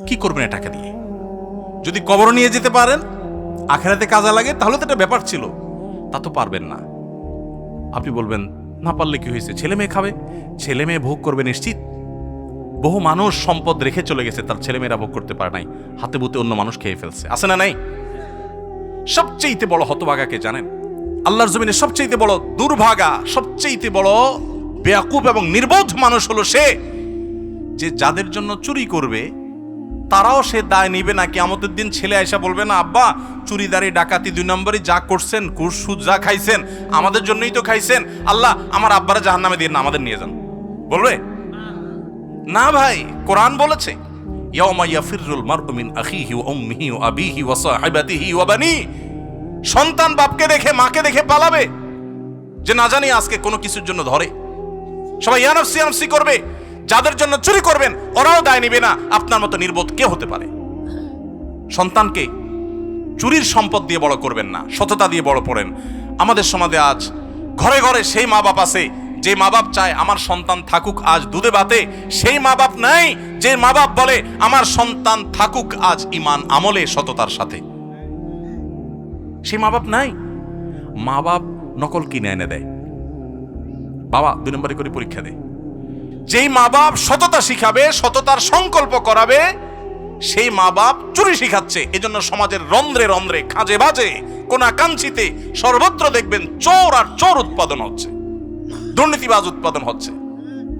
কি করবেন এ টাকা দিয়ে? যদি কবর নিয়ে যেতে পারেন, আখেরাতে কাজে লাগে, তাহলে তো একটা ব্যাপার ছিল। তা তো পারবেন না। আপনি বলবেন না পারলে কি হয়েছে, ছেলে মেয়ে খাবে, ছেলে মেয়ে ভোগ করবে নিশ্চিত। বহু মানুষ সম্পদ রেখে চলে গেছে, তার ছেলেমেয়েরা ভোগ করতে পারে নাই, হাতে বুতে অন্য মানুষ খেয়ে ফেলছে, আছে না নাই? সবচেয়ে বড় হতভাগাকে জানেন? আল্লাহর জমিনে সবচেয়ে বড় দুর্ভাগা, সবচেয়ে বড় বেয়াকুব এবং নির্বোধ মানুষ হলো সে, যে যাদের জন্য চুরি করবে তারাও সে দায় নিবে না। কিয়ামতের দিন ছেলে আয়সা বলবে না, আব্বা চুরিদারি ডাকাতি 2 নম্বরই যা করছেন, ঘুষ সুদ যা খাইছেন আমাদের জন্যই তো খাইছেন, আল্লাহ আমার আব্বারা জাহান্নামে দিয়ে না, আমাদের নিয়ে যান। বলবে না ভাই, কোরআন বলেছে ইয়াউমা ইয়াফিরুল মারউ মিন আখিহি ওয়া উম্মিহি ওয়া আবিহি ওয়া সাহিবাতিহি ওয়া বানি। সন্তান বাপকে দেখে মাকে দেখে পালাবে, যে না জানি আজকে কোনো কিছুর জন্য ধরে। সবাই ইয়ানফসি ইয়ানফসি করবে। যাদের জন্য চুরি করবেন ওরাও দায় নিবে না। আপনার মতো নির্বোধ কে হতে পারে? সন্তানকে চুরির সম্পদ দিয়ে বড় করবেন না, সততা দিয়ে বড় করেন। আমাদের সমাজে আজ ঘরে ঘরে সেই মা বাপ আছে যে মা বাপ চায় আমার সন্তান থাকুক আজ দুধে ভাতে, সেই মা বাপ নাই যে মা বাপ বলে আমার সন্তান থাকুক আজ ঈমান আমলে সততার সাথে। সেই মা বাপ নাই। মা বাপ নকল কিনে এনে দেয়, বাবা 2 নম্বরে করে পরীক্ষা দেয়। যেই মা বাপ সততা শিখাবে, সততার সংকল্প করাবে, সেই মা বাপ চুরি শিখাচ্ছে। এজন্য সমাজের রন্ধ্রে রন্ধ্রে, খাঁজে বাজে, কোনাকাঞ্চিতে সর্বত্র দেখবেন চোর আর চোর উৎপাদন হচ্ছে, দুর্নীতিবাজ উৎপাদন হচ্ছে।